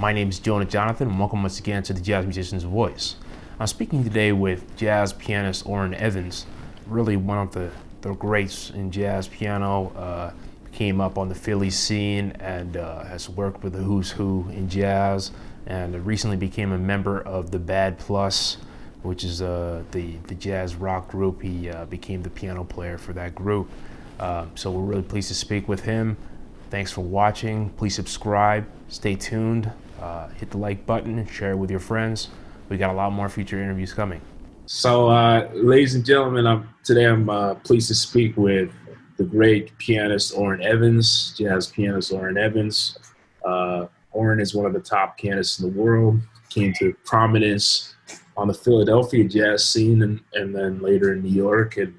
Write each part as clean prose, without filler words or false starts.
My name is Jonah Jonathan, and welcome once again to the Jazz Musician's Voice. I'm speaking today with jazz pianist Orrin Evans, really one of the greats in jazz piano. Came up on the Philly scene and has worked with the who's who in jazz, and recently became a member of the Bad Plus, which is the jazz rock group. He became the piano player for that group. So we're really pleased to speak with him. Thanks for watching. Please subscribe, stay tuned, hit the like button, share it with your friends. We got a lot more future interviews coming. So, ladies and gentlemen, today I'm pleased to speak with the great pianist Orrin Evans, jazz pianist Orrin Evans. Orrin is one of the top pianists in the world, came to prominence on the Philadelphia jazz scene and then later in New York, and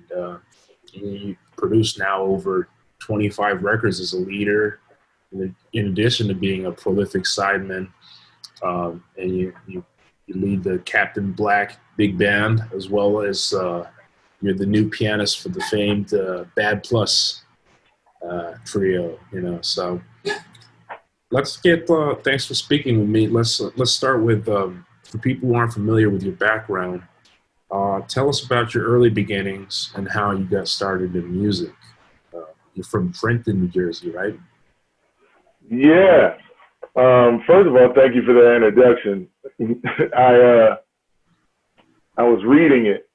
he produced now over 25 records as a leader, in addition to being a prolific sideman. And you lead the Captin Black big band, as well as you're the new pianist for the famed Bad Plus trio. So let's get. Thanks for speaking with me. Let's start with for people who aren't familiar with your background. Tell us about your early beginnings and how you got started in music. You're from Trenton, New Jersey, right? Yeah. First of all, thank you for that introduction. I was reading it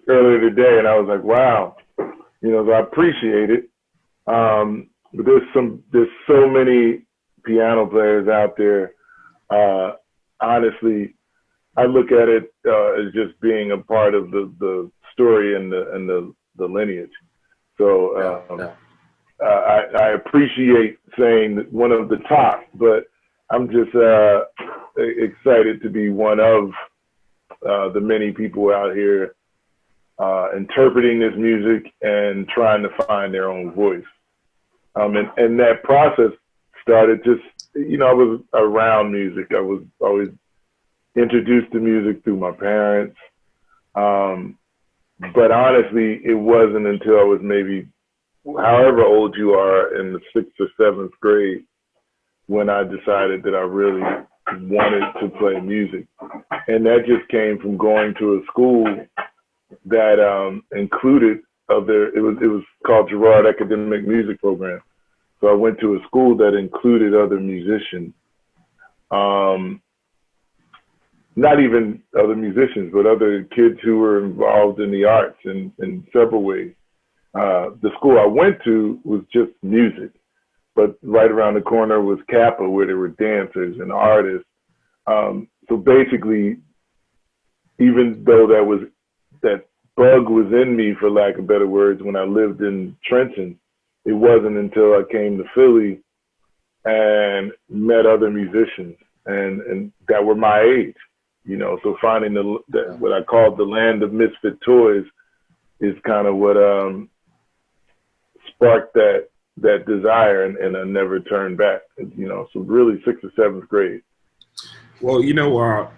earlier today, and I was like, wow, so I appreciate it. But there's so many piano players out there. Honestly, I look at it as just being a part of the story and the lineage. So I appreciate saying that one of the top, but I'm just excited to be one of the many people out here interpreting this music and trying to find their own voice. And that process started just, I was around music. I was always introduced to music through my parents. But honestly, it wasn't until I was maybe however old you are in the 6th or 7th grade when I decided that I really wanted to play music. And that just came from going to a school that included it was called Girard Academic Music Program. So I went to a school that included other musicians. Not even other musicians, but other kids who were involved in the arts in several ways. The school I went to was just music, but right around the corner was Kappa, where there were dancers and artists. So basically, even though that bug was in me, for lack of better words, when I lived in Trenton, it wasn't until I came to Philly and met other musicians and that were my age. So finding what I call the land of misfit toys is kind of what sparked that desire, and I never turned back. So really 6th or 7th grade. Well,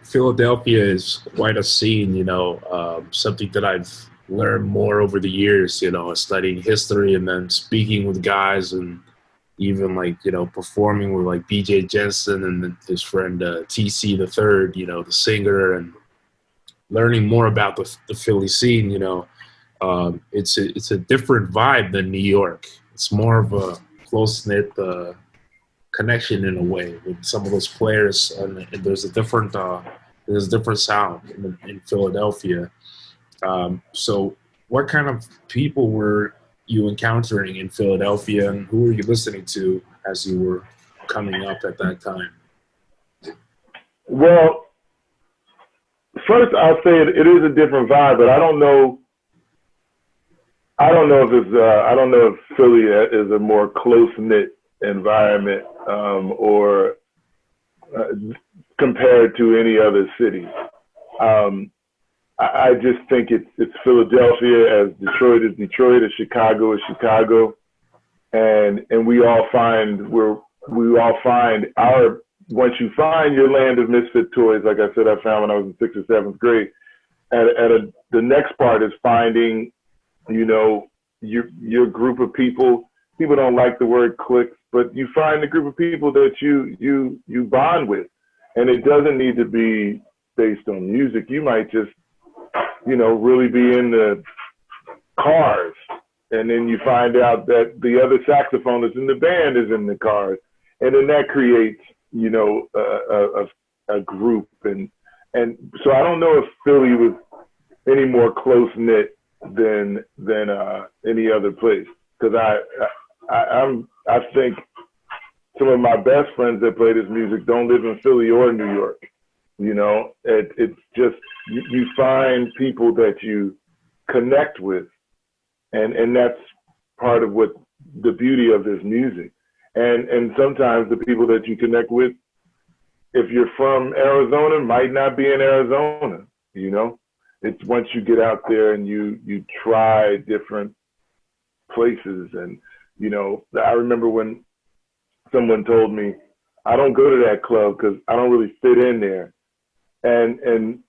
Philadelphia is quite a scene. Something that I've learned more over the years. Studying history and then speaking with guys and even performing with BJ Jensen and his friend TC the Third, the singer, and learning more about the Philly scene. It's a different vibe than New York. It's more of a close-knit connection in a way with some of those players, and there's a different sound in Philadelphia. So what kind of people were you encountering in Philadelphia, and who were you listening to as you were coming up at that time? Well, first I'll say it is a different vibe, but I don't know if Philly is a more close-knit environment or compared to any other city. I just think it's Philadelphia, as Detroit is Detroit, as Chicago is Chicago, and we all find once you find your land of misfit toys, like I said, I found when I was in 6th or 7th grade. The next part is finding, your group of people. People don't like the word clique, but you find a group of people that you bond with, and it doesn't need to be based on music. You might just, really be in the Cars, and then you find out that the other saxophonist in the band is in the Cars, and then that creates, a group, and so I don't know if Philly was any more close knit than any other place, because I think some of my best friends that play this music don't live in Philly or New York. It's just you find people that you connect with, and that's part of what the beauty of this music. And sometimes the people that you connect with, if you're from Arizona, might not be in Arizona. It's once you get out there and you try different places. And I remember when someone told me, I don't go to that club because I don't really fit in there. And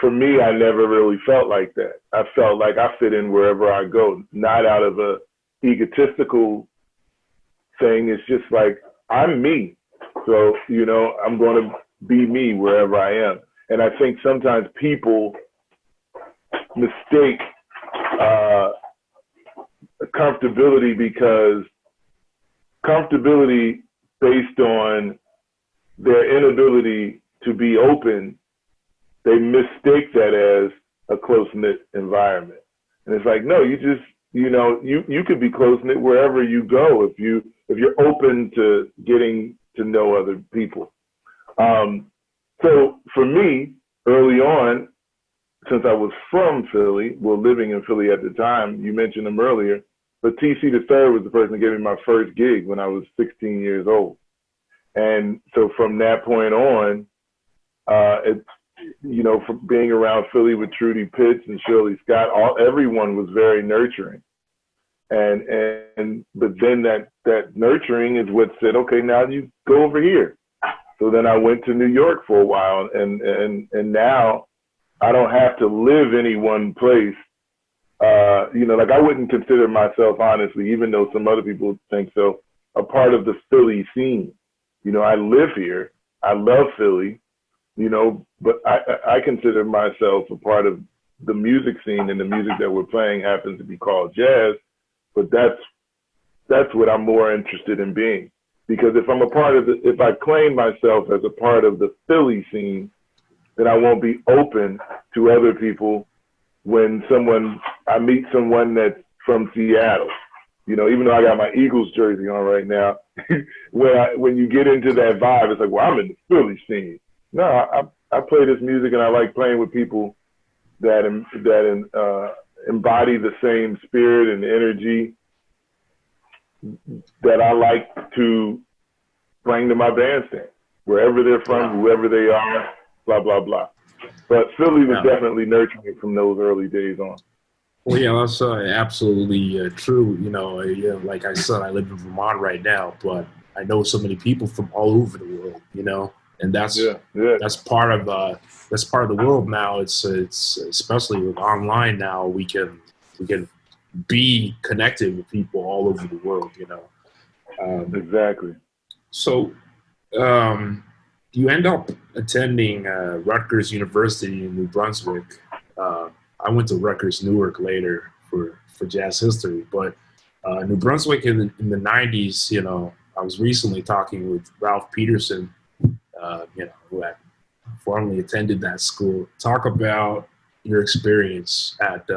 for me, I never really felt like that. I felt like I fit in wherever I go, not out of a egotistical thing. It's just like, I'm me. So, I'm going to be me wherever I am. And I think sometimes people mistake comfortability, because comfortability based on their inability to be open, they mistake that as a close-knit environment. And it's like, no, you just, you could be close-knit wherever you go if you're open to getting to know other people. So for me, early on, since I was from Philly, living in Philly at the time, you mentioned him earlier, but TC the Third was the person that gave me my first gig when I was 16 years old. And so from that point on, from being around Philly with Trudy Pitts and Shirley Scott, everyone was very nurturing. But then that nurturing is what said, okay, now you go over here. So then I went to New York for a while, and now I don't have to live any one place. I wouldn't consider myself, honestly, even though some other people think so, a part of the Philly scene. I live here. I love Philly, but I consider myself a part of the music scene, and the music that we're playing happens to be called jazz. But that's what I'm more interested in being. Because if I'm a part of if I claim myself as a part of the Philly scene, then I won't be open to other people when I meet someone that's from Seattle. Even though I got my Eagles jersey on right now, when you get into that vibe, it's like, well, I'm in the Philly scene. No, I play this music, and I like playing with people that embody the same spirit and energy that I like to bring to my bandstand, wherever they're from, whoever they are, blah, blah, blah. But Philly was definitely nurturing from those early days on. Well, yeah, that's absolutely true. Like I said, I live in Vermont right now, but I know so many people from all over the world, and that's part of the world now. It's especially with online now, we can be connected with people all over the world. Exactly. So, you end up attending Rutgers University in New Brunswick. I went to Rutgers Newark later for jazz history, but New Brunswick in the 90s, I was recently talking with Ralph Peterson, who had formerly attended that school. Talk about your experience at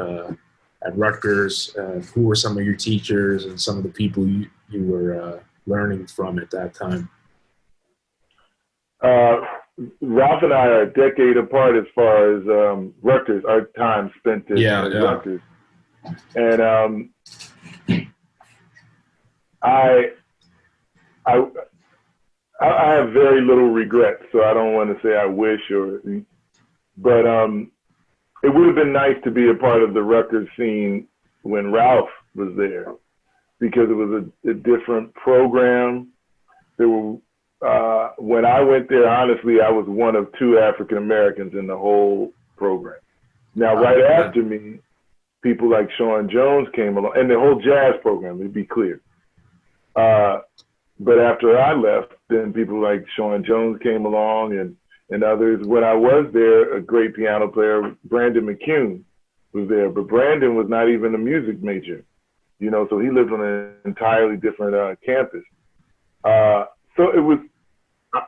Rutgers. Who were some of your teachers and some of the people you were learning from at that time? Ralph and I are a decade apart as far as Rutgers, our time spent at Rutgers. And I have very little regret, so I don't want to say I wish but it would have been nice to be a part of the Rutgers scene when Ralph was there, because it was a different program. There were when I went there, honestly, I was one of 2 African Americans in the whole program. Now, right after me, people like Sean Jones came along, and the whole jazz program, to be clear. but after I left, then people like Sean Jones came along and others. When I was there, a great piano player, Brandon McCune, was there, but Brandon was not even a music major, you know, so he lived on an entirely different campus. So it was,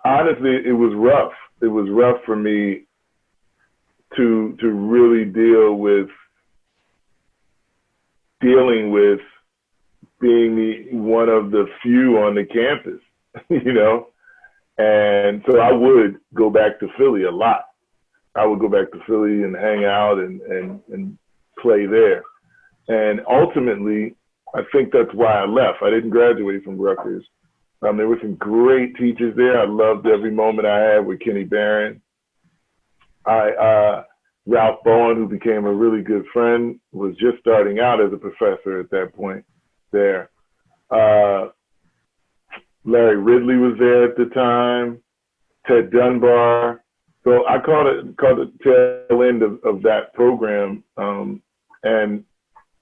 honestly, it was rough. It was rough for me to really dealing with being one of the few on the campus, you know? And so I would go back to Philly a lot. I would go back to Philly and hang out and play there. And ultimately, I think that's why I left. I didn't graduate from Rutgers. There were some great teachers there. I loved every moment I had with Kenny Barron. Ralph Bowen, who became a really good friend, was just starting out as a professor at that point there. Larry Ridley was there at the time, Ted Dunbar. So I caught the tail end of that program, and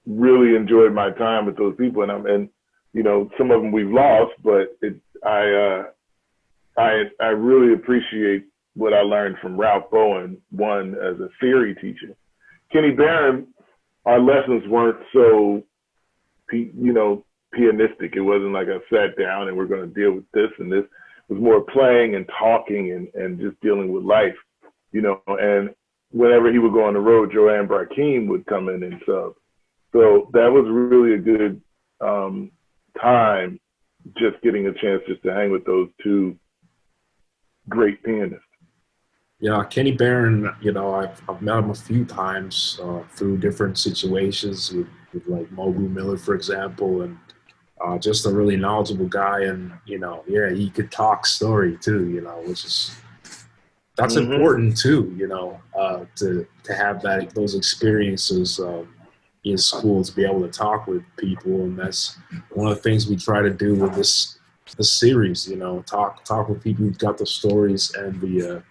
really enjoyed my time with those people. And you know, some of them we've lost, but I really appreciate what I learned from Ralph Bowen, one as a theory teacher. Kenny Barron, our lessons weren't so, you know, pianistic. It wasn't like I sat down and we're going to deal with this and this. It was more playing and talking and just dealing with life, you know. And whenever he would go on the road, Joanne Barkeem would come in and sub. So that was really a good time, just getting a chance just to hang with those two great pianists. Yeah, Kenny Barron, you know, I've met him a few times through different situations with like Mogu Miller, for example, and just a really knowledgeable guy. And, you know, yeah, he could talk story too, you know, that's important too, you know, to have those experiences in school, to be able to talk with people. And that's one of the things we try to do with this series, you know, talk with people who've got the stories and the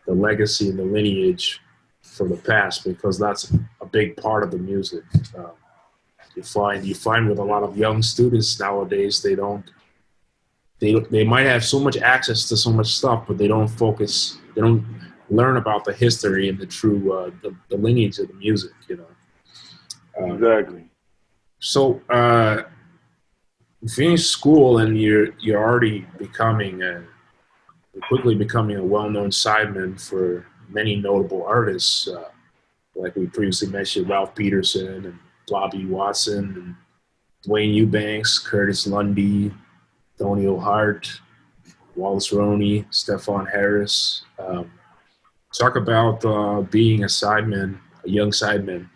legacy and the lineage from the past, because that's a big part of the music. You find with a lot of young students nowadays, they might have so much access to so much stuff, but they don't learn about the history and the true the lineage of the music, you know. Exactly. So you finish school and you're already quickly becoming a well-known sideman for many notable artists, like we previously mentioned, Ralph Peterson and Bobby Watson and Dwayne Eubanks, Curtis Lundy, Tony Hart, Wallace Roney, Stefan Harris. Talk about being a young sideman,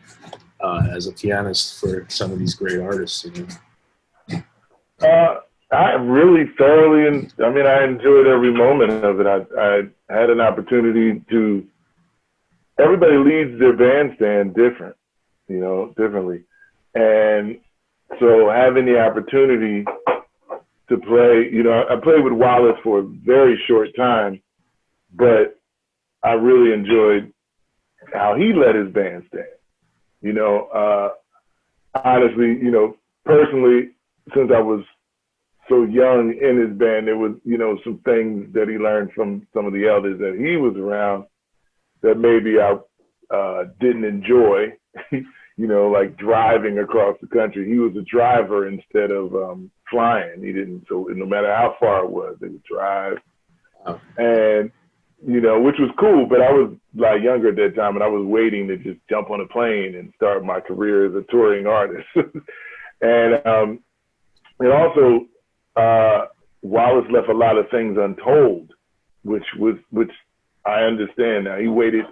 as a pianist for some of these great artists. You know? I really thoroughly, I enjoyed every moment of it. I had an opportunity to, everybody leads their bandstand differently. And so having the opportunity to play, you know, I played with Wallace for a very short time, but I really enjoyed how he led his bandstand. You know, honestly, you know, personally, since I was so young in his band, there was, you know, some things that he learned from some of the elders that he was around that maybe I didn't enjoy, you know, like driving across the country. He was a driver instead of flying. He didn't, so no matter how far it was, they would drive. And, you know, which was cool, but I was like younger at that time and I was waiting to just jump on a plane and start my career as a touring artist. And also, Wallace left a lot of things untold, which I understand now. He waited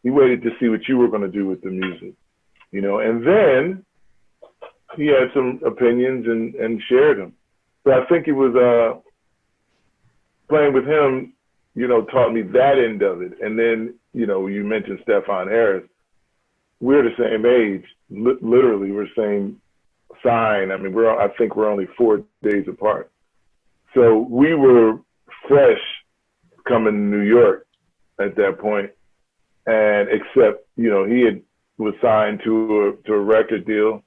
to see what you were going to do with the music, you know, and then he had some opinions and shared them. So I think it was playing with him, you know, taught me that end of it. And then, you know, you mentioned Stefan Harris. We're the same age, literally, we're same sign. I mean, I think we're only 4 days apart. So we were fresh coming to New York at that point. And except, you know, he was signed to a record deal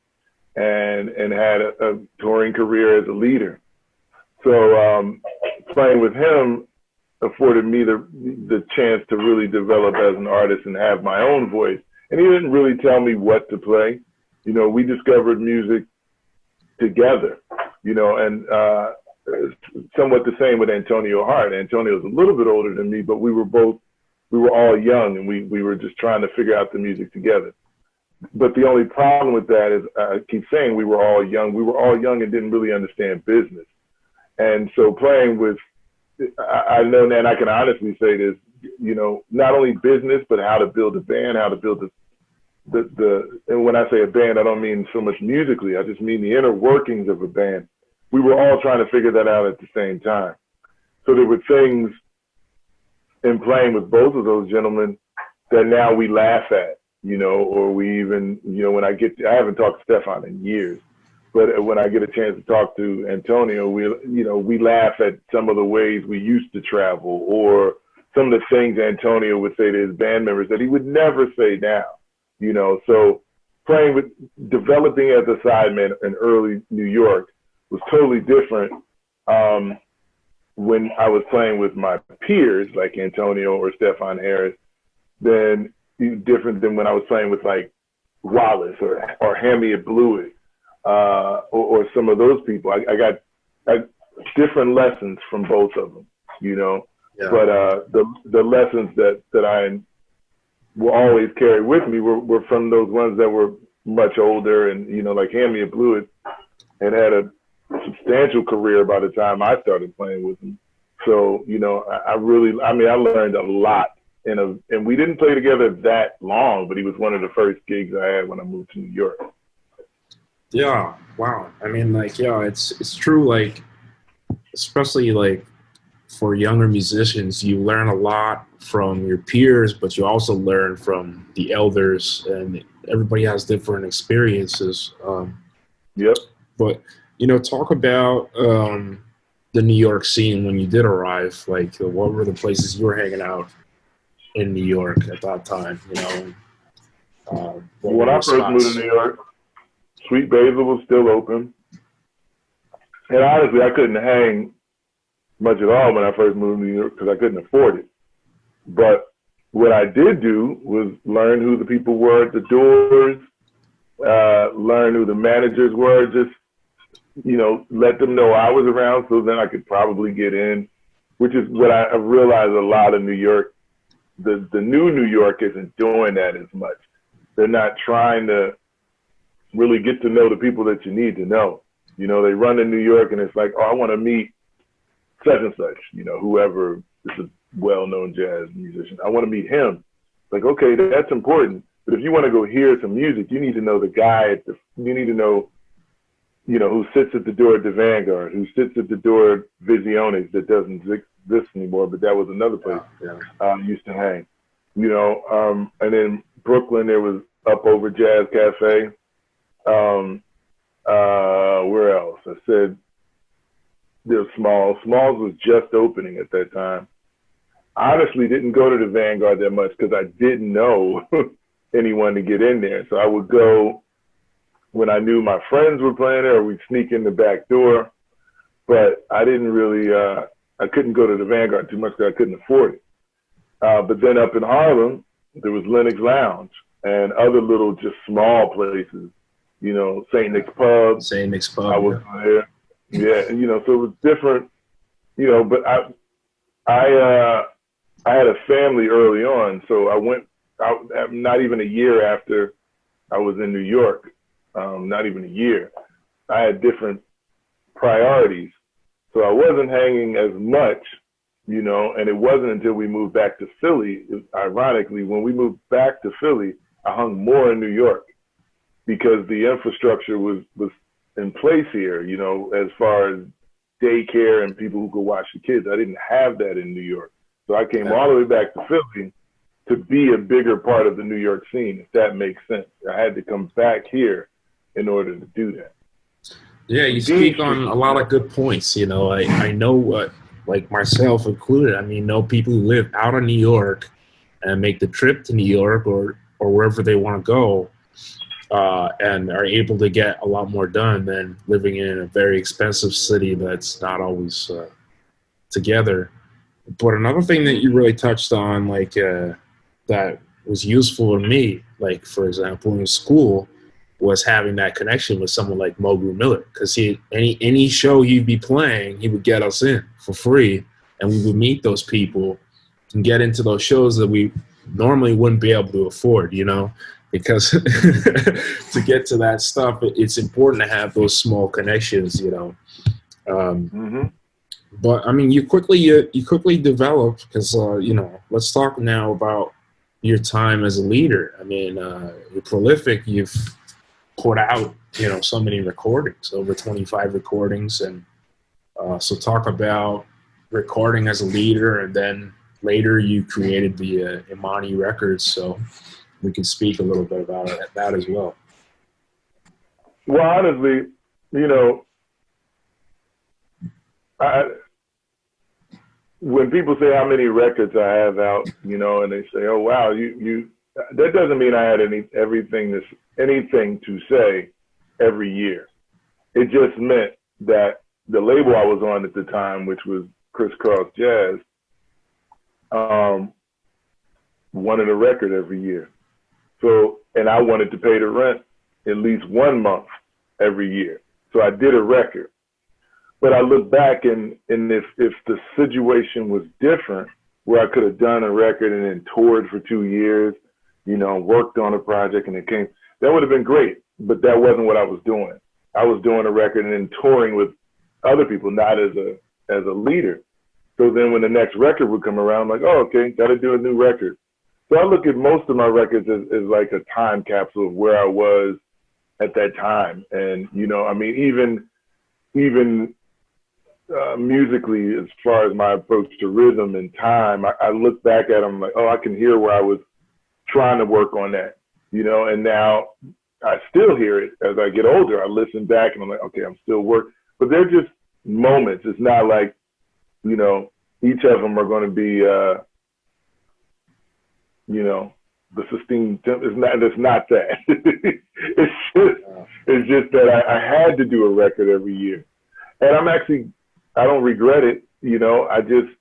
and had a touring career as a leader. So playing with him afforded me the chance to really develop as an artist and have my own voice. And he didn't really tell me what to play. You know, we discovered music together, you know, and somewhat the same with Antonio Hart. Antonio was a little bit older than me, but we were all young, and we were just trying to figure out the music together. But the only problem with that is, I keep saying we were all young. We were all young and didn't really understand business. And so playing with, I know, and I can honestly say this, you know, not only business, but how to build a band, how to build and when I say a band, I don't mean so much musically. I just mean the inner workings of a band. We were all trying to figure that out at the same time. So there were things in playing with both of those gentlemen that now we laugh at, you know, or we even, you know, I haven't talked to Stefan in years, but when I get a chance to talk to Antonio, we laugh at some of the ways we used to travel, or some of the things Antonio would say to his band members that he would never say now, you know. So developing as a sideman in early New York was totally different when I was playing with my peers like Antonio or Stefan Harris, different than when I was playing with like Wallace or Hammy at Blewett, or some of those people. I got different lessons from both of them, you know. Yeah. But the lessons that I will always carry with me were from those ones that were much older, and, you know, like Hammy at Blewett had a substantial career by the time I started playing with him. So, you know, I learned a lot. And we didn't play together that long, but he was one of the first gigs I had when I moved to New York. Yeah, wow. I mean, like, yeah, it's true. Like, especially like for younger musicians, you learn a lot from your peers, but you also learn from the elders, and everybody has different experiences. Yep. But, you know, talk about the New York scene when you did arrive. Like, what were the places you were hanging out in New York at that time, you know? When I first moved to New York, Sweet Basil was still open. And honestly, I couldn't hang much at all when I first moved to New York because I couldn't afford it. But what I did do was learn who the people were at the doors, learn who the managers were, just, you know, let them know I was around so then I could probably get in, which is what I realized a lot of New York. The new New York isn't doing that as much. They're not trying to really get to know the people that you need to know. You know, they run in New York and it's like, oh, I want to meet such and such, you know, whoever is a well-known jazz musician. I want to meet him. Like, okay, that's important. But if you want to go hear some music, you need to know the guy you need to know, you know, who sits at the door at the Vanguard, who sits at the door at Visiones that doesn't exist anymore, but that was another place I used to hang. You know, and in Brooklyn, there was Up Over Jazz Cafe. Where else? I said there's Smalls. Smalls was just opening at that time. Honestly, didn't go to the Vanguard that much because I didn't know anyone to get in there. So I would go when I knew my friends were playing there, or we'd sneak in the back door. But I didn't really, I couldn't go to the Vanguard too much because I couldn't afford it. But then up in Harlem, there was Lennox Lounge and other little just small places, you know, St. Nick's Pub. St. Nick's Pub. I was there. Yeah, you know, so it was different, you know, but I had a family early on, so I went out not even a year after I was in New York, not even a year. I had different priorities, so I wasn't hanging as much, you know, and it wasn't until we moved back to Philly. Ironically, when we moved back to Philly, I hung more in New York because the infrastructure was in place here, you know, as far as daycare and people who could watch the kids. I didn't have that in New York. So I came all the way back to Philly to be a bigger part of the New York scene, if that makes sense. I had to come back here in order to do that. Yeah, you speak on a lot of good points. You know, I know what, like myself included, I mean, know people who live out of New York and make the trip to New York or wherever they want to go. and are able to get a lot more done than living in a very expensive city that's not always together. But another thing that you really touched on, like that was useful to me, like for example in school, was having that connection with someone like Mogu Miller, because any show he'd be playing, he would get us in for free, and we would meet those people and get into those shows that we normally wouldn't be able to afford, you know, because to get to that stuff, it's important to have those small connections, you know. But I mean, you quickly developed, because you know. Let's talk now about your time as a leader. I mean, you're prolific. You've put out, you know, so many recordings, over 25 recordings, and so talk about recording as a leader, and then later you created the Imani Records. So we can speak a little bit about that as well. Well, honestly, you know, when people say how many records I have out, you know, and they say, "Oh wow, you," that doesn't mean I had anything to say every year. It just meant that the label I was on at the time, which was Crisscross Jazz, wanted a record every year. So, and I wanted to pay the rent at least 1 month every year. So I did a record. But I look back and if the situation was different, where I could have done a record and then toured for 2 years, you know, worked on a project and it came, that would have been great. But that wasn't what I was doing. I was doing a record and then touring with other people, not as a leader. So then when the next record would come around, I'm like, oh, okay, got to do a new record. So I look at most of my records as like a time capsule of where I was at that time. And, you know, I mean, even musically, as far as my approach to rhythm and time, I look back at them like, oh, I can hear where I was trying to work on that, you know, and now I still hear it as I get older. I listen back and I'm like, okay, I'm still working. But they're just moments. It's not like, you know, each of them are going to be, you know, the sustained temp. It's not that. it's just that I had to do a record every year. And I don't regret it. You know,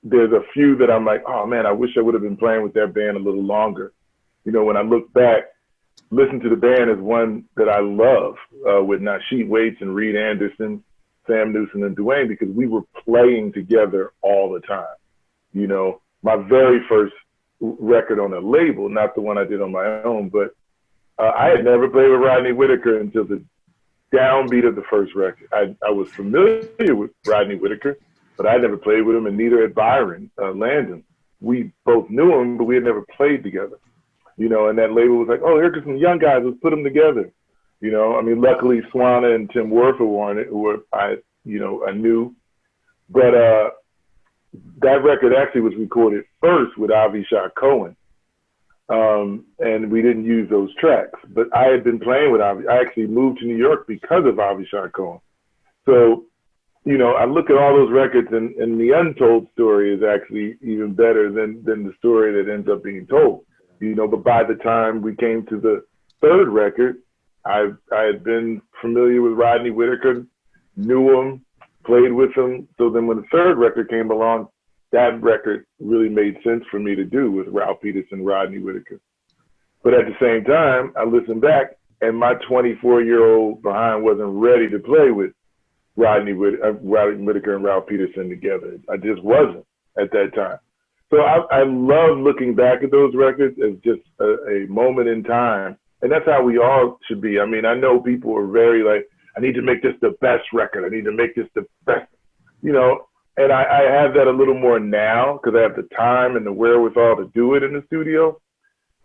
there's a few that I'm like, oh man, I wish I would have been playing with that band a little longer. You know, when I look back, Listen to the Band is one that I love, with Nasheed Waits and Reed Anderson, Sam Newsom and Duane, because we were playing together all the time. You know, my very first record on a label, not the one I did on my own, but I had never played with Rodney Whitaker until the downbeat of the first record. I was familiar with Rodney Whitaker, but I never played with him, and neither had Byron Landon. We both knew him, but we had never played together. You know, and that label was like, oh, here are some young guys, let's put them together. You know, I mean, luckily Swana and Tim Werfer were on it, who I knew. But that record actually was recorded first with Avishai Cohen. And we didn't use those tracks. But I had been playing with Avi. I actually moved to New York because of Avishai Cohen. So, you know, I look at all those records, and the untold story is actually even better than the story that ends up being told. You know, but by the time we came to the third record, I had been familiar with Rodney Whitaker, knew him, played with him. So then when the third record came along, that record really made sense for me to do with Ralph Peterson, Rodney Whitaker. But at the same time, I listened back, and my 24-year-old behind wasn't ready to play with Rodney Whitaker and Ralph Peterson together. I just wasn't at that time. So I love looking back at those records as just a moment in time. And that's how we all should be. I mean, I know people are very like, I need to make this the best record. I need to make this the best, you know, and I have that a little more now because I have the time and the wherewithal to do it in the studio.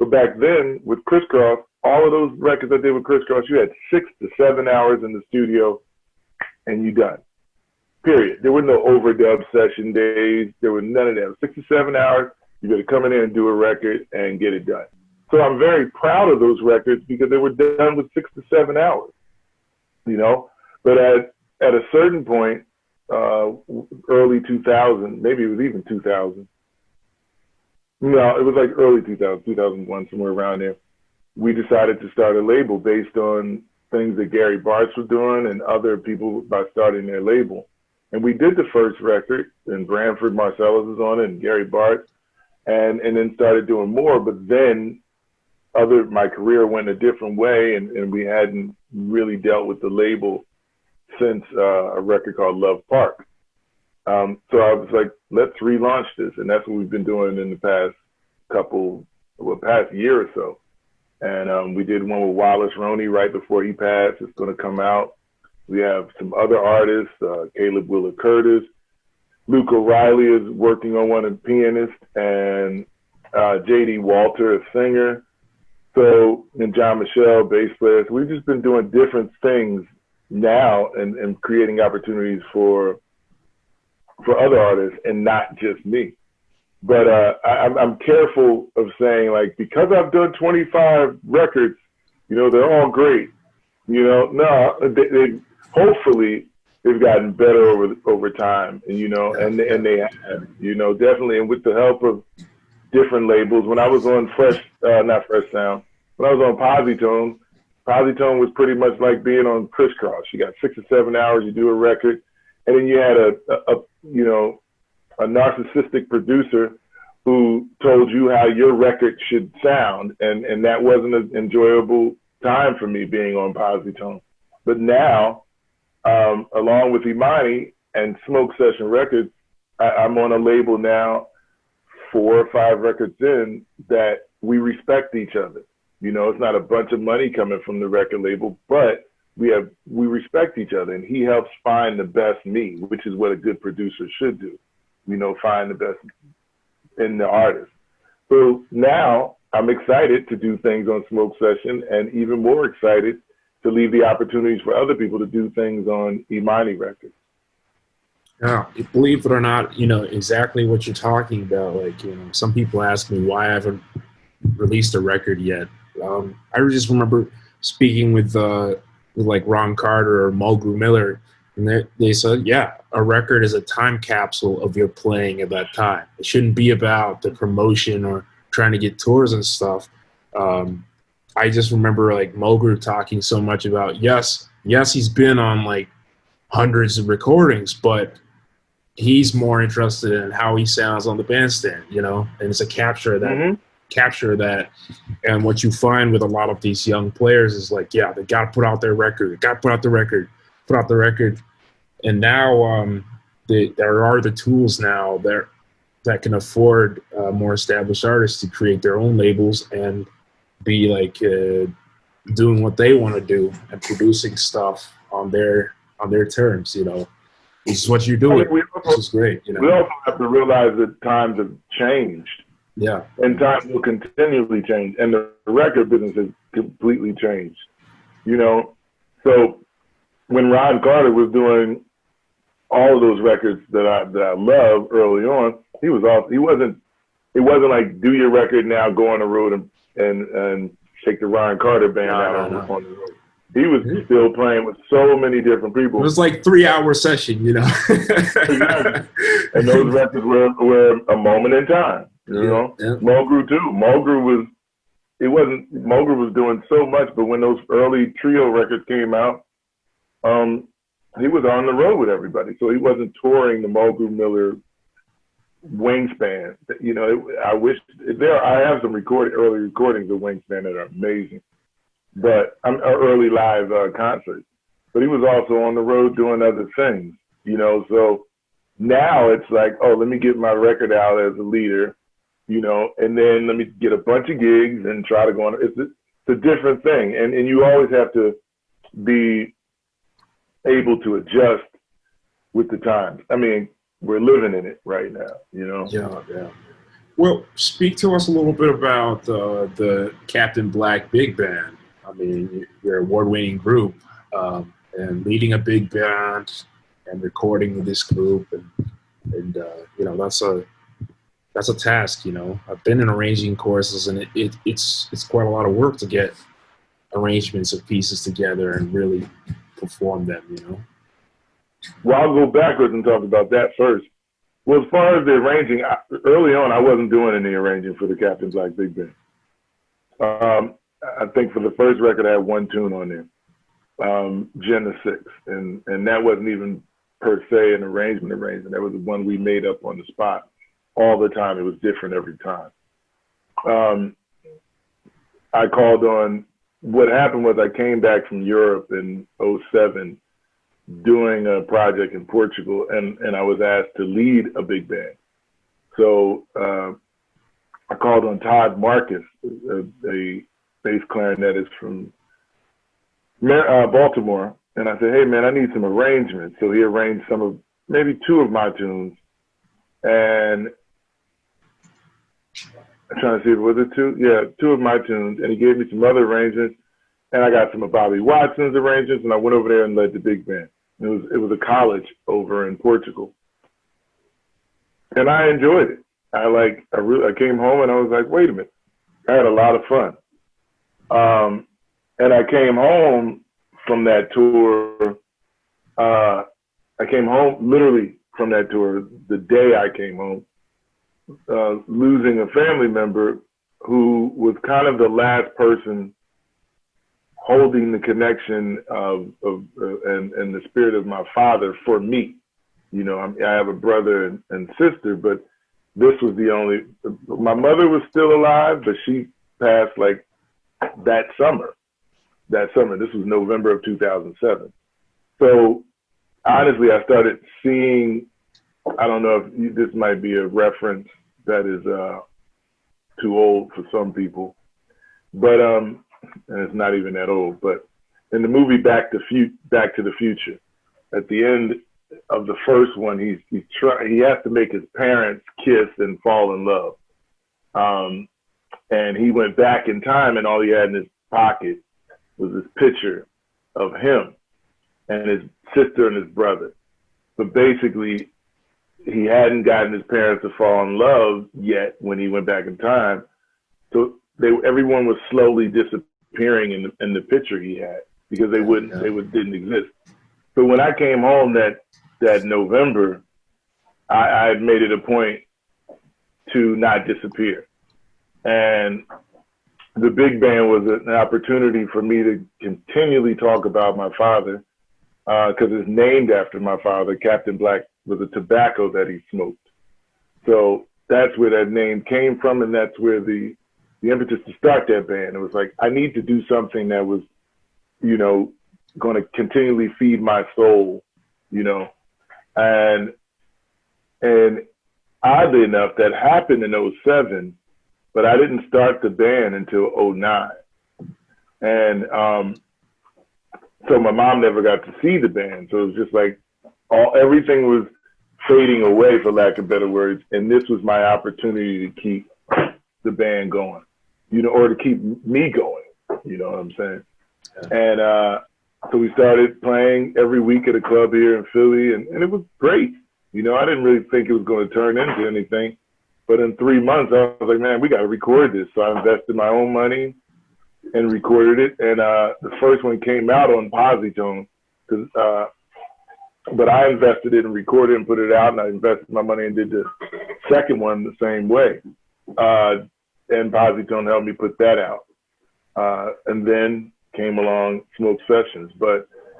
But back then with Crisscross, all of those records I did with Crisscross, you had 6 to 7 hours in the studio and you done. Period. There were no overdub session days. There were none of that. 6 to 7 hours, you got to come in there and do a record and get it done. So I'm very proud of those records because they were done with 6 to 7 hours, you know. But at a certain point, early 2000, maybe it was even 2000. No, it was like early 2000, 2001, somewhere around there. we decided to start a label based on things that Gary Bartz was doing and other people by starting their label. And we did the first record, and Branford Marcellus was on it, and Gary Bartz, and then started doing more. But then my career went a different way, and we hadn't really dealt with the label since a record called Love Park. So I was like, let's relaunch this. And that's what we've been doing in the past past year or so. And we did one with Wallace Roney right before he passed. It's going to come out. We have some other artists, Caleb Willard Curtis. Luke O'Reilly is working on one, a pianist, and J.D. Walter, a singer. So, and John Michelle, bass player. So we've just been doing different things now and creating opportunities for other artists and not just me. But I'm careful of saying, like, because I've done 25 records, you know, they're all great. You know, no, hopefully they've gotten better over time, and you know, and they have, you know, definitely. And with the help of different labels, when I was on not Fresh Sound, when I was on Positone was pretty much like being on Crisscross. You got 6 or 7 hours, you do a record, and then you had a narcissistic producer who told you how your record should sound, and that wasn't an enjoyable time for me being on Positone. But now, along with Imani and Smoke Session Records, I'm on a label now, 4 or 5 records in, that we respect each other. You know, it's not a bunch of money coming from the record label, but we respect each other, and he helps find the best me, which is what a good producer should do. You know, find the best in the artist. So now I'm excited to do things on Smoke Session, and even more excited to leave the opportunities for other people to do things on Imani Records. Yeah, believe it or not, you know exactly what you're talking about. Like, you know, some people ask me why I haven't released a record yet. I just remember speaking with like Ron Carter or Mulgrew Miller, and they said, yeah, a record is a time capsule of your playing at that time. It shouldn't be about the promotion or trying to get tours and stuff. I just remember like Mulgrew talking so much about, yes, he's been on like hundreds of recordings, but he's more interested in how he sounds on the bandstand, you know, and it's a capture that, and what you find with a lot of these young players is like, yeah, they got to put out their record, put out the record. And now there are the tools now that can afford more established artists to create their own labels and be like doing what they want to do and producing stuff on their terms, you know. This is what you're doing. This is great, you know. We also have to realize that times have changed. Yeah. And times will continually change. And the record business has completely changed. You know? So when Ron Carter was doing all of those records that I love early on, it wasn't like, do your record now, go on the road and take the Ron Carter band out on the road. He was still playing with so many different people. It was like 3-hour session, you know. Exactly. And those records were a moment in time, you know. Yeah. Mulgrew too. Mulgrew was doing so much, but when those early trio records came out, he was on the road with everybody. So he wasn't touring the Mulgrew Miller Wingspan. You know, I have some early recordings of Wingspan that are amazing. But early live concerts. But he was also on the road doing other things, you know. So now it's like, oh, let me get my record out as a leader, you know, and then let me get a bunch of gigs and try to go on. It's a different thing, and you always have to be able to adjust with the times. I mean, we're living in it right now, you know. Yeah. Well, speak to us a little bit about the Captain Black Big Band. I mean, you're an award-winning group, and leading a big band and recording with this group, and you know, that's a task. You know, I've been in arranging courses, and it's quite a lot of work to get arrangements of pieces together and really perform them. You know. Well, I'll go backwards and talk about that first. Well, as far as the arranging, early on, I wasn't doing any arranging for the Captain Black Big Band. I think for the first record, I had one tune on there, Jenna 6. And that wasn't even per se an arrangement. That was the one we made up on the spot all the time. It was different every time. I called on, what happened was I came back from Europe in '07 doing a project in Portugal, and I was asked to lead a big band. So I called on Todd Marcus, a bass clarinetist from Baltimore, and I said, hey man, I need some arrangements. So he arranged maybe 2 of my tunes, and I'm trying to see, was it 2? Yeah, 2 of my tunes, and he gave me some other arrangements, and I got some of Bobby Watson's arrangements, and I went over there and led the big band. It was a college over in Portugal, and I enjoyed it. I came home and I was like, wait a minute, I had a lot of fun. And I came home from that tour. I came home literally from that tour the day I came home, losing a family member who was kind of the last person holding the connection and the spirit of my father for me. You know, I have a brother and sister, but this was the only, my mother was still alive, but she passed like that summer. This was November of 2007. So honestly, I started seeing, I don't know if this might be a reference that is too old for some people, but and it's not even that old. But in the movie Back to the Future, at the end of the first one, he has to make his parents kiss and fall in love, and he went back in time, and all he had in his pocket was this picture of him and his sister and his brother. But basically, he hadn't gotten his parents to fall in love yet when he went back in time. So everyone was slowly disappearing in the picture he had because they didn't exist. So when I came home that November, I had made it a point to not disappear. And the big band was an opportunity for me to continually talk about my father, because it's named after my father. Captain Black was a tobacco that he smoked. So that's where that name came from, and that's where the impetus to start that band. It was like, I need to do something that was, you know, going to continually feed my soul, you know. And oddly enough, that happened in '07, but I didn't start the band until '09. And so my mom never got to see the band. So it was just like everything was fading away, for lack of better words. And this was my opportunity to keep the band going, you know, or to keep me going, you know what I'm saying? Yeah. And so we started playing every week at a club here in Philly, and it was great. You know, I didn't really think it was going to turn into anything. But in 3 months, I was like, man, we got to record this. So I invested my own money and recorded it. And the first one came out on Positone, but I invested it and recorded it and put it out, and I invested my money and did the second one the same way. And Positone helped me put that out. And then came along Smoke Sessions.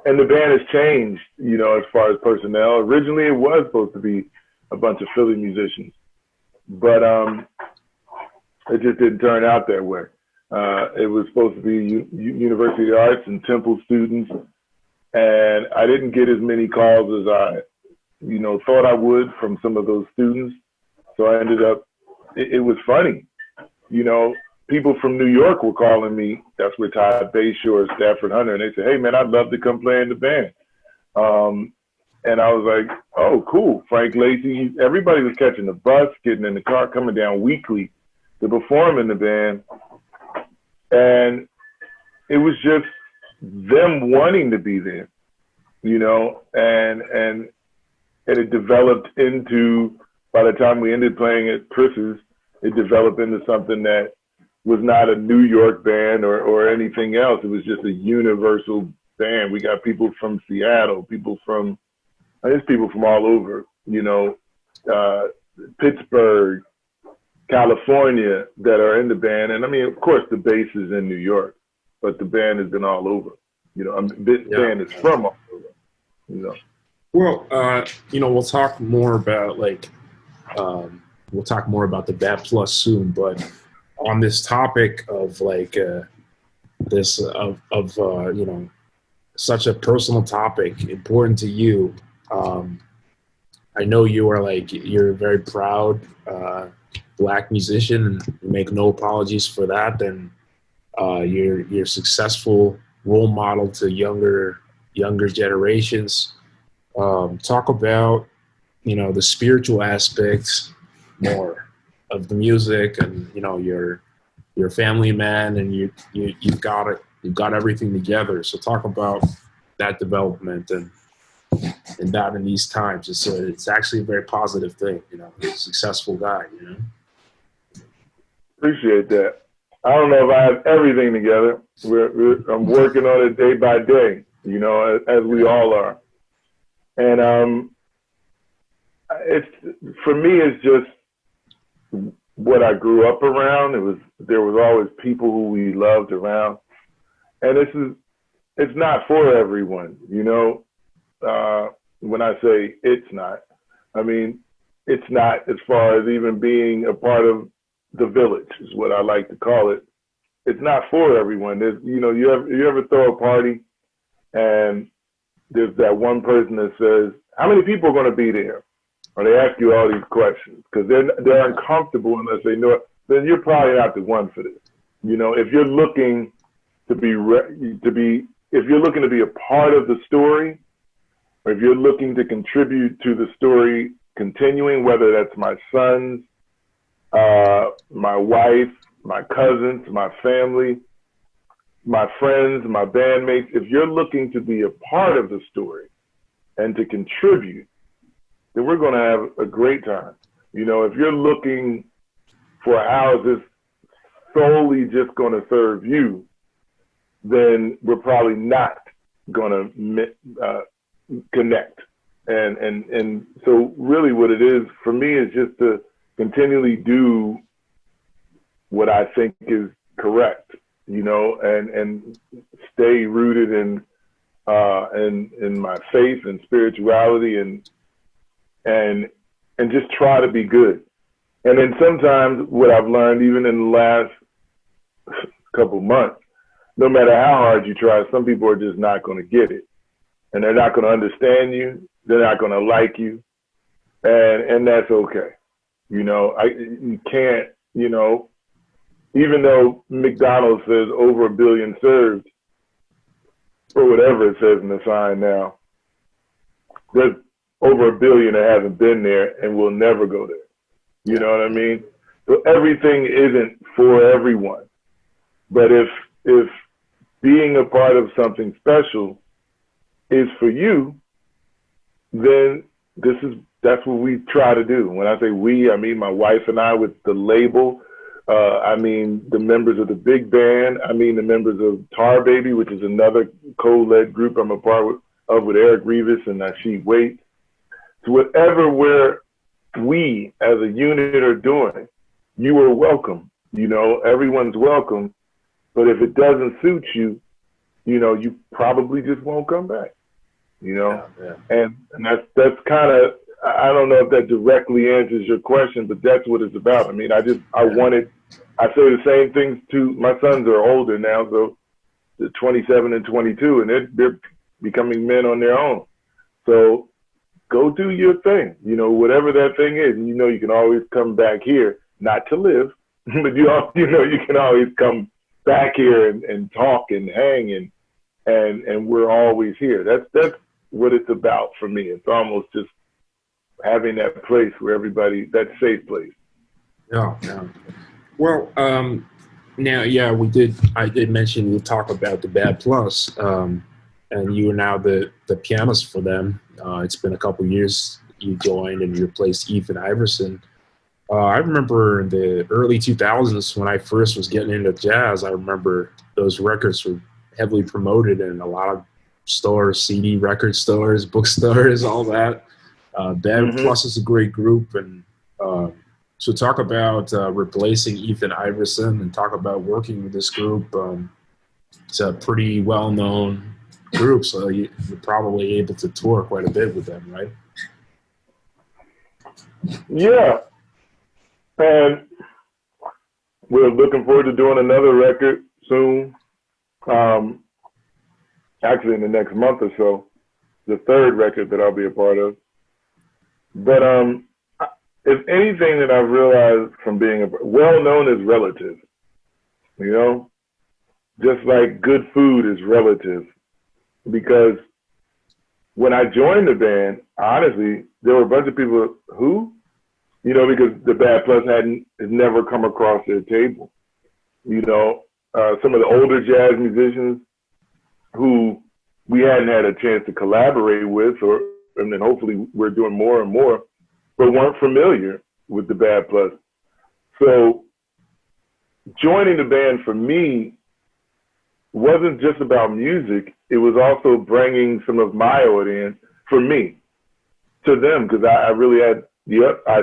And the band has changed, you know, as far as personnel. Originally, it was supposed to be a bunch of Philly musicians, but it just didn't turn out that way. It was supposed to be University of the Arts and Temple students, and I didn't get as many calls as I, you know, thought I would from some of those students. So I ended up, it was funny, you know, people from New York were calling me. That's where Todd Bayshore, Stafford Hunter, and they said, hey man, I'd love to come play in the band. And I was like, oh, cool. Frank Lacey, everybody was catching the bus, getting in the car, coming down weekly to perform in the band. And it was just them wanting to be there, you know, and it developed into, by the time we ended playing at Chris's, it developed into something that was not a New York band or anything else. It was just a universal band. We got people from Seattle, there's people from all over, you know, Pittsburgh, California that are in the band. And I mean, of course, the bass is in New York, but the band has been all over. You know, I mean, this band is from all over. You know. Well, you know, we'll talk more about we'll talk more about the Bad Plus soon. But on this topic of like this of you know, such a personal topic, important to you. I know you're a very proud Black musician, and you make no apologies for that. And you're a successful role model to younger generations. Talk about, you know, the spiritual aspects more of the music, and you know, you're a family man, and you've got everything together. So talk about that development and that in these times. It's actually a very positive thing, you know. You're a successful guy, you know. Appreciate that. I don't know if I have everything together. I'm working on it day by day, you know, as we all are. And it's, for me, it's just what I grew up around. There was always people who we loved around, and it's not for everyone, you know. When I say it's not, I mean it's not as far as even being a part of the village is what I like to call it. It's not for everyone. There's, you know, you ever throw a party and there's that one person that says, how many people are going to be there? Or they ask you all these questions because they're uncomfortable unless they know it. Then you're probably not the one for this. You know, if you're looking to be if you're looking to be a part of the story, or if you're looking to contribute to the story continuing, whether that's my sons, my wife, my cousins, my family, my friends, my bandmates, if you're looking to be a part of the story and to contribute, then we're going to have a great time. You know, if you're looking for how is this solely just going to serve you, then we're probably not going to connect. And so really what it is for me is just to continually do what I think is correct, you know, and stay rooted in my faith and spirituality and just try to be good. And then sometimes what I've learned, even in the last couple months, no matter how hard you try, some people are just not going to get it. And they're not going to understand you. They're not going to like you. And that's okay. You know, you can't, you know, even though McDonald's says over 1 billion served, or whatever it says in the sign now, there's over 1 billion that haven't been there and will never go there. You know what I mean? So everything isn't for everyone. But if being a part of something special is for you, then that's what we try to do. When I say we, I mean my wife and I with the label. I mean the members of the big band. I mean the members of Tarbaby, which is another co-led group I'm a part of with Eric Revis and Nasheed Waite. So whatever we as a unit are doing, you are welcome. You know, everyone's welcome. But if it doesn't suit you, you know, you probably just won't come back. You know, And that's kind of, I don't know if that directly answers your question, but that's what it's about. I mean, I say the same things to my sons are older now, so they're 27 and 22, and they're becoming men on their own. So go do your thing, you know, whatever that thing is. And you know, you can always come back here, not to live, but you know, you can always come back here and talk and hang and we're always here. That's what it's about for me. It's almost just having that place where everybody, that safe place. Yeah. Well, now, yeah, I did mention we'll talk about the Bad Plus, and you are now the pianist for them. It's been a couple years you joined and you replaced Ethan Iverson. I remember in the early 2000s when I first was getting into jazz, I remember those records were heavily promoted in a lot of stores, CD record stores, bookstores, all that. Bad Plus is a great group, and So talk about replacing Ethan Iverson and talk about working with this group. It's a pretty well-known group, so you're probably able to tour quite a bit with them, right? Yeah, and we're looking forward to doing another record soon. Actually, in the next month or so, the third record that I'll be a part of. But if anything that I've realized from being well-known is relative, you know, just like good food is relative. Because when I joined the band, honestly, there were a bunch of people who, you know, because the Bad Plus had never come across their table. You know, some of the older jazz musicians who we hadn't had a chance to collaborate with, and then hopefully we're doing more and more, but weren't familiar with the Bad Plus. So joining the band for me wasn't just about music. It was also bringing some of my audience, for me, to them, because I really had I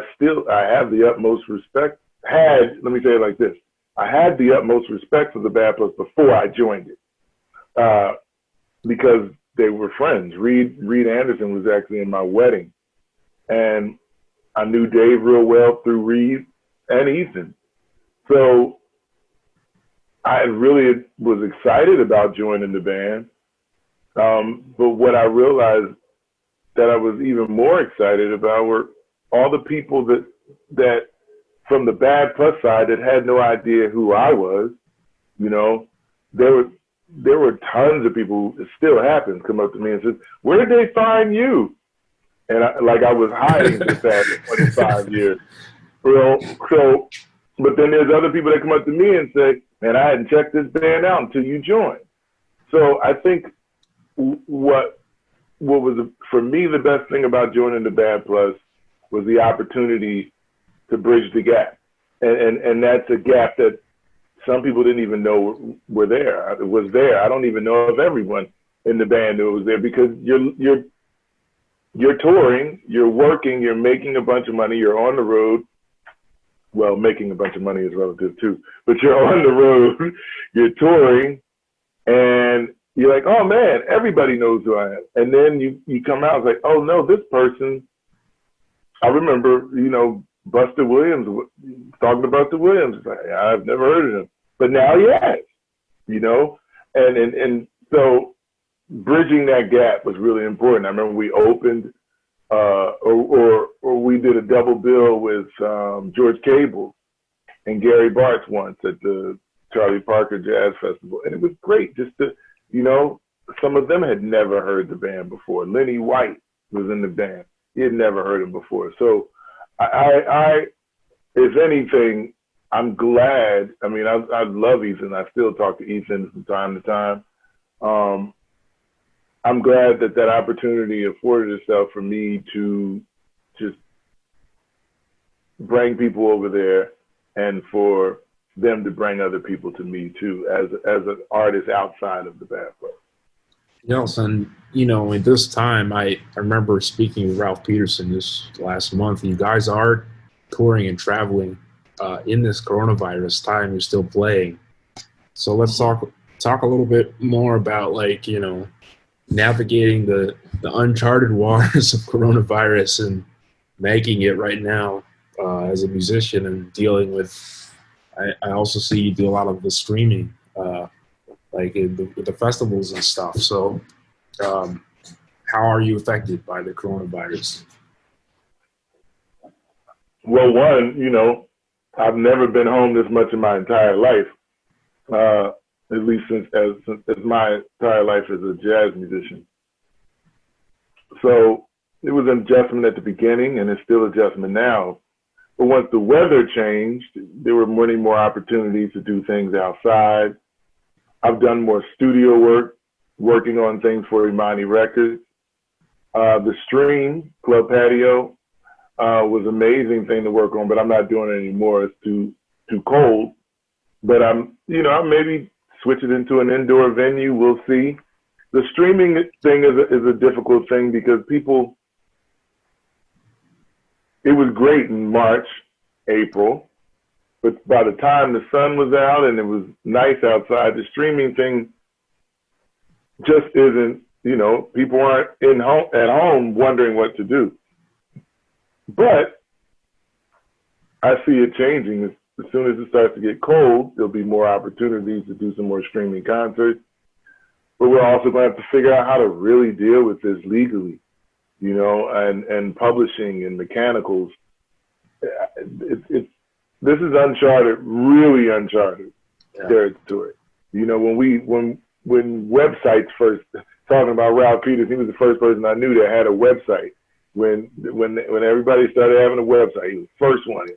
have the utmost respect. Let me say it like this. I had the utmost respect for the Bad Plus before I joined it, because they were friends. Reed Anderson was actually in my wedding, and I knew Dave real well through Reed and Ethan. So I really was excited about joining the band. But what I realized that I was even more excited about were all the people that from the Bad Plus side that had no idea who I was. You know, there were tons of people, it still happens, come up to me and says, "Where did they find you?" And I was hiding for the past 25 years. Well, so, but then there's other people that come up to me and say, "Man, I hadn't checked this band out until you joined." So I think what was, for me, the best thing about joining the Bad Plus was the opportunity to bridge the gap. And that's a gap that some people didn't even know were there. It was there. I don't even know if everyone in the band knew it was there, because you're touring, you're working, you're making a bunch of money, you're on the road. Well, making a bunch of money is relative too, but you're on the road, you're touring, and you're like, "Oh man, everybody knows who I am." And then you come out, it's like, "Oh no, this person," I remember, you know, Buster Williams, talking to Buster Williams, like, "I've never heard of him," but now he has, you know? And so bridging that gap was really important. I remember we opened, or we did a double bill with George Cable and Gary Bartz once at the Charlie Parker Jazz Festival. And it was great just to, you know, some of them had never heard the band before. Lenny White was in the band. He had never heard him before. So I if anything, I'm glad. I mean, I love Ethan. I still talk to Ethan from time to time. I'm glad that opportunity afforded itself for me to just bring people over there, and for them to bring other people to me too, as an artist outside of the Bad Plus. Yes, and you know, at this time, I remember speaking with Ralph Peterson this last month. You guys are touring and traveling in this coronavirus time. You're still playing, so let's talk a little bit more about, like, you know, navigating the uncharted waters of coronavirus and making it right now as a musician, and dealing with. I also see you do a lot of the streaming. Like with the festivals and stuff. So how are you affected by the coronavirus? Well, one, you know, I've never been home this much in my entire life, at least since my entire life as a jazz musician. So it was an adjustment at the beginning, and it's still adjustment now. But once the weather changed, there were many more opportunities to do things outside. I've done more studio work, working on things for Imani Records. The Stream, Club Patio, was an amazing thing to work on, but I'm not doing it anymore. It's too cold. But I'm maybe switch it into an indoor venue. We'll see. The streaming thing is a difficult thing, because it was great in March, April, but by the time the sun was out and it was nice outside, the streaming thing just isn't, you know, people aren't at home wondering what to do. But I see it changing. As soon as it starts to get cold, there'll be more opportunities to do some more streaming concerts. But we're also going to have to figure out how to really deal with this legally, you know, and publishing and mechanicals. This is uncharted, really uncharted territory. You know, when websites first, talking about Ralph Peters, he was the first person I knew that had a website. When everybody started having a website, he was the first one.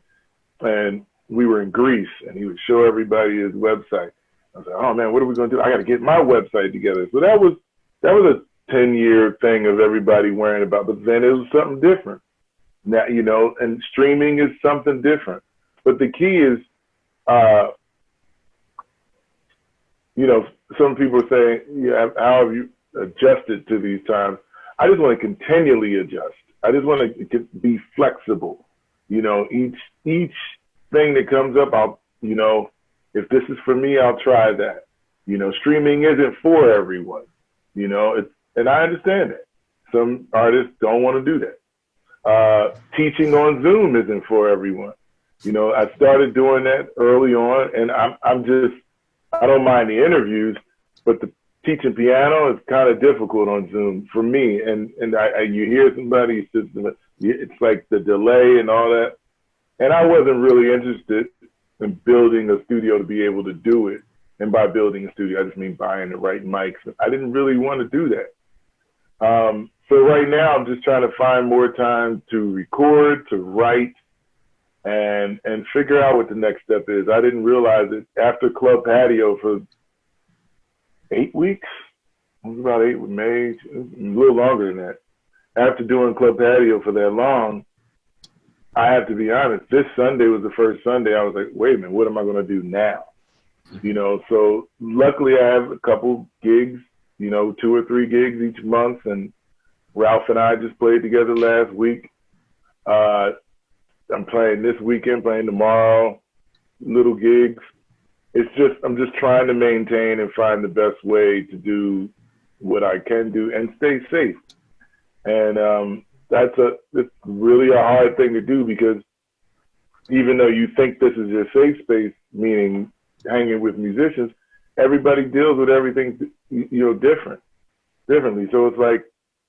And we were in Greece, and he would show everybody his website. I was like, oh man, what are we going to do? I got to get my website together. So that was a 10-year thing of everybody worrying about, but then it was something different. Now, you know, and streaming is something different. But the key is, you know, some people say, yeah, how have you adjusted to these times? I just want to continually adjust. I just want to be flexible. You know, each thing that comes up, I'll, you know, if this is for me, I'll try that. You know, streaming isn't for everyone, you know, and I understand that. Some artists don't want to do that. Teaching on Zoom isn't for everyone. You know, I started doing that early on, and I don't mind the interviews, but the teaching piano is kind of difficult on Zoom for me. And you hear somebody, it's like the delay and all that. And I wasn't really interested in building a studio to be able to do it. And by building a studio, I just mean buying the right mics. I didn't really want to do that. So right now, I'm just trying to find more time to record, to write, and figure out what the next step is. I didn't realize it after Club Patio for 8 weeks. It was about 8 with May, a little longer than that. After doing Club Patio for that long, I have to be honest, this Sunday was the first Sunday I was like, wait a minute, what am I going to do now? You know, so luckily I have a couple gigs, you know, 2 or 3 gigs each month, and Ralph and I just played together last week. I'm playing this weekend, playing tomorrow, little gigs. I'm just trying to maintain and find the best way to do what I can do and stay safe. And it's really a hard thing to do, because even though you think this is your safe space, meaning hanging with musicians, everybody deals with everything, you know, differently. So it's like,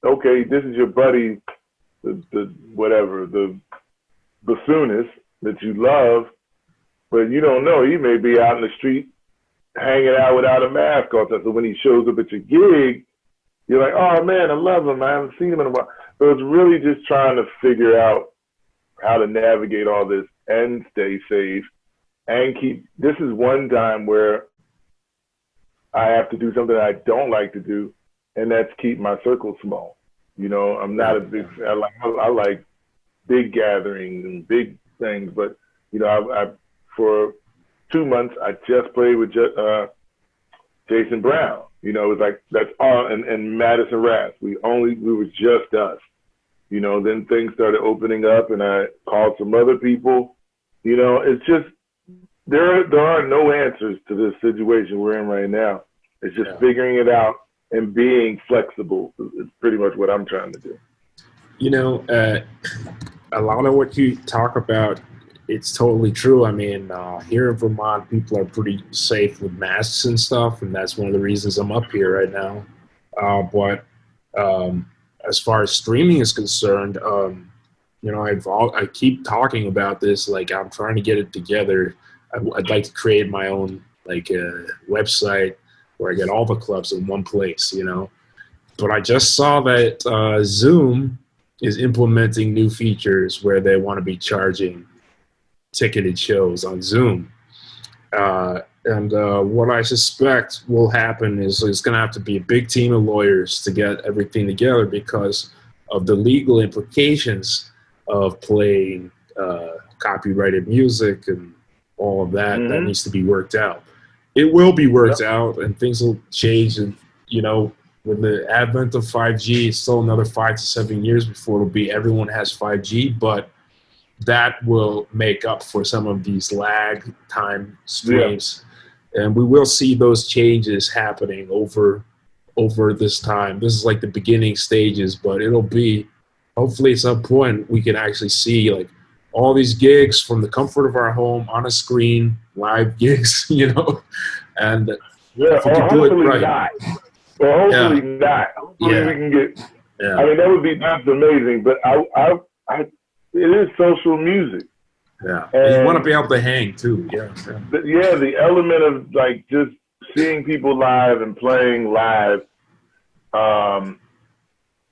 okay, this is your buddy, the bassoonist that you love, but you don't know, he may be out in the street hanging out without a mask on. So when he shows up at your gig, you're like, oh man, I love him. I haven't seen him in a while. So it's really just trying to figure out how to navigate all this and stay safe and this is one time where I have to do something I don't like to do, and that's keep my circle small. You know, I'm not a big fan. I like big gatherings and big things, but you know, I for 2 months I just played with Jason Brown. You know, it was like, that's all, and Madison Rath. We were just us. You know, then things started opening up, and I called some other people. You know, it's just, there are no answers to this situation we're in right now. It's just figuring it out and being flexible is pretty much what I'm trying to do. You know, a lot of what you talk about, it's totally true. I mean, here in Vermont, people are pretty safe with masks and stuff, and that's one of the reasons I'm up here right now. But as far as streaming is concerned, you know, I keep talking about this, like I'm trying to get it together. I'd like to create my own, like, website where I get all the clubs in one place, you know. But I just saw that Zoom is implementing new features where they want to be charging ticketed shows on Zoom. And what I suspect will happen is it's going to have to be a big team of lawyers to get everything together because of the legal implications of playing copyrighted music and all of that. That needs to be worked out. It will be worked out, and things will change. And, you know, with the advent of 5G, it's still another 5 to 7 years before it'll be everyone has 5G, but that will make up for some of these lag time streams. And we will see those changes happening over this time. This is like the beginning stages, but it'll be, hopefully at some point we can actually see like all these gigs from the comfort of our home on a screen, live gigs, you know, and if we can do it right. Not. Well, hopefully not. Hopefully we can get, I mean, that would be just amazing, but it is social music. Yeah, and you want to be able to hang too. The element of like just seeing people live and playing live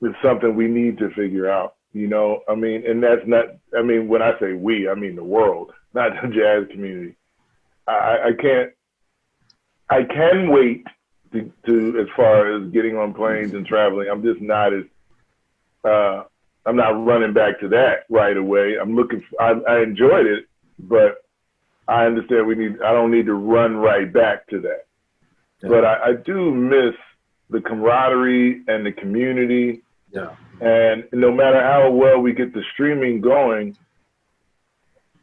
is something we need to figure out. You know, I mean, and that's not, I mean, when I say we, I mean the world, not the jazz community. I can wait to as far as getting on planes and traveling. I'm just not as, I'm not running back to that right away. I'm looking, I enjoyed it, but I understand I don't need to run right back to that. Yeah. But I do miss the camaraderie and the community. Yeah. And no matter how well we get the streaming going,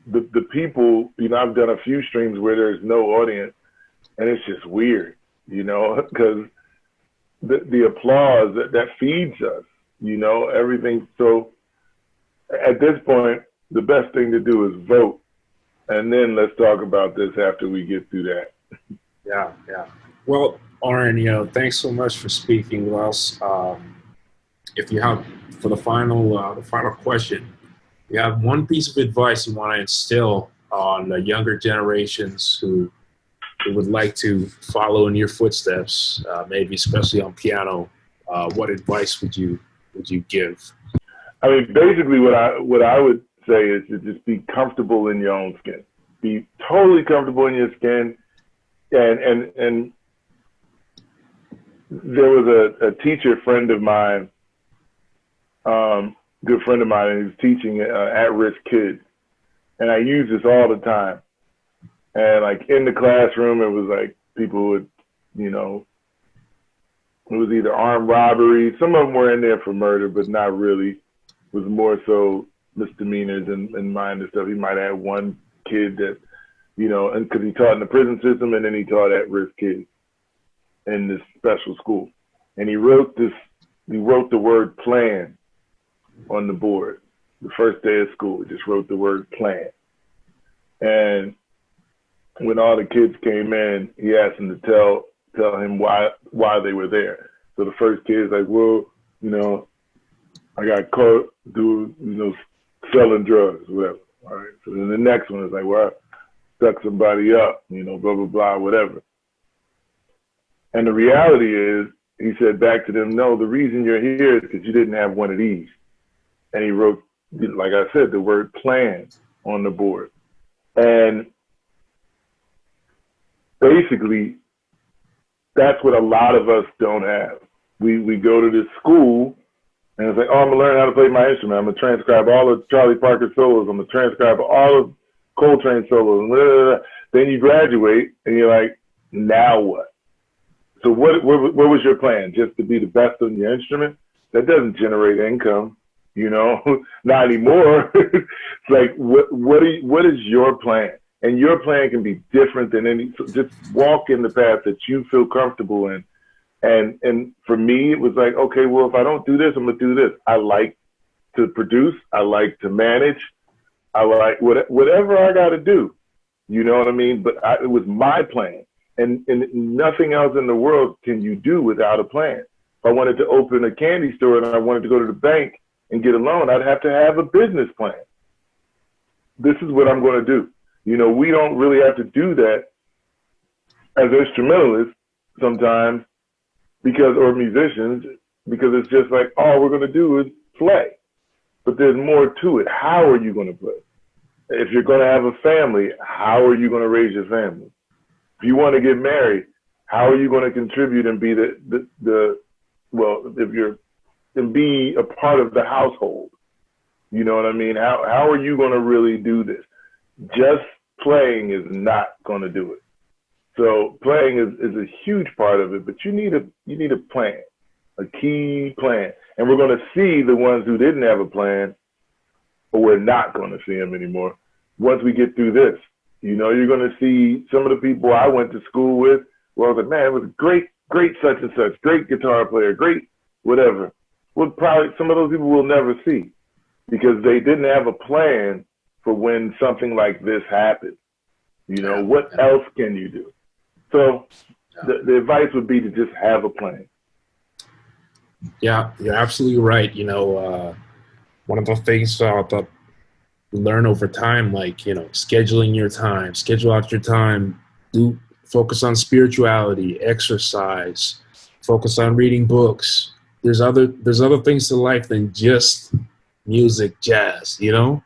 the people, you know, I've done a few streams where there's no audience and it's just weird, you know, because the applause that feeds us, you know, everything. So at this point, the best thing to do is vote. And then let's talk about this after we get through that. Yeah. Well, Orrin, you know, thanks so much for speaking with us. If you have, for the final question, you have one piece of advice you want to instill on the younger generations who would like to follow in your footsteps, maybe especially on piano, what advice would you give? I mean, basically what I would say is to just be comfortable in your own skin. Be totally comfortable in your skin. And there was a teacher friend of mine, good friend of mine, and he was teaching at-risk kids. And I use this all the time. And like in the classroom, it was like people would, you know, it was either armed robbery. Some of them were in there for murder, but not really. It was more so misdemeanors and minor stuff. He might have one kid that, you know, and because he taught in the prison system and then he taught at-risk kids in this special school. And he wrote the word plan on the board. The first day of school, he just wrote the word plan. And when all the kids came in, he asked them to tell him why they were there. So the first kid's like, well, you know, I got caught doing, you know, selling drugs, whatever. All right. So then the next one is like, well, I stuck somebody up, you know, blah, blah, blah, whatever. And the reality is, he said back to them, no, the reason you're here is because you didn't have one of these. And he wrote, like I said, the word plan on the board. And basically, that's what a lot of us don't have. We go to this school and it's like, oh, I'm gonna learn how to play my instrument. I'm gonna transcribe all of Charlie Parker solos. I'm gonna transcribe all of Coltrane solos. Blah, blah, blah. Then you graduate and you're like, now what? So what was your plan? Just to be the best on your instrument? That doesn't generate income, you know, not anymore. It's like, what is your plan? And your plan can be different than any, so just walk in the path that you feel comfortable in. And for me, it was like, okay, well, if I don't do this, I'm gonna do this. I like to produce. I like to manage. I like whatever I gotta do. You know what I mean? But it was my plan. And nothing else in the world can you do without a plan. If I wanted to open a candy store and I wanted to go to the bank and get a loan, I'd have to have a business plan. This is what I'm gonna do. You know, we don't really have to do that as instrumentalists sometimes or musicians, because it's just like, all we're going to do is play. But there's more to it. How are you going to play? If you're going to have a family, how are you going to raise your family? If you want to get married, how are you going to contribute and be be a part of the household? You know what I mean? How are you going to really do this? Just playing is not going to do it. So playing is a huge part of it, but you need a plan, a key plan. And we're going to see the ones who didn't have a plan or we're not going to see them anymore. Once we get through this, you know, you're going to see some of the people I went to school with where I was like, man, it was great such and such, great guitar player, great whatever. Well, probably some of those people we'll never see because they didn't have a plan for when something like this happened. You know, what else can you do? So the advice would be to just have a plan. Yeah, you're absolutely right. You know, one of the things that you learn over time, like, you know, scheduling your time, schedule out your time, focus on spirituality, exercise, focus on reading books. There's other things to life than just music, jazz, you know?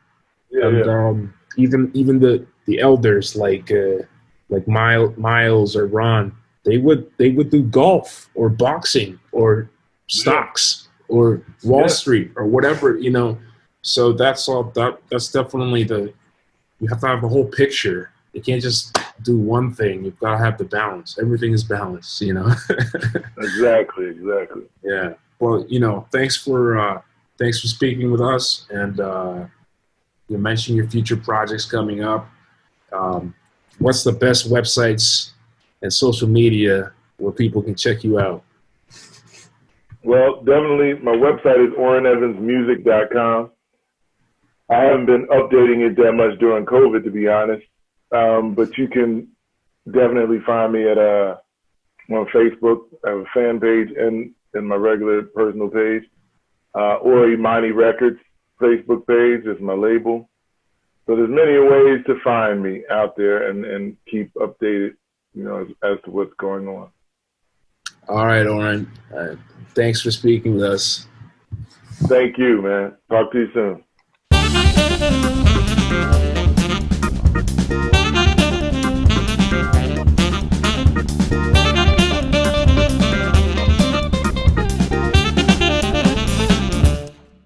Yeah, and even the elders like Miles or Ron, they would do golf or boxing or stocks or Wall Street or whatever, you know. So that's definitely you have to have the whole picture. You can't just do one thing. You've got to have the balance. Everything is balanced, you know. Exactly. Yeah. Well, you know, thanks for speaking with us, and you mentioned your future projects coming up. What's the best websites and social media where people can check you out? Well, definitely my website is OrrinEvansMusic.com. I haven't been updating it that much during COVID, to be honest. But you can definitely find me on Facebook. I have a fan page and my regular personal page. Or Imani Records Facebook page is my label. So there's many ways to find me out there and keep updated, you know, as to what's going on. All right, Orrin. Thanks for speaking with us. Thank you, man. Talk to you soon.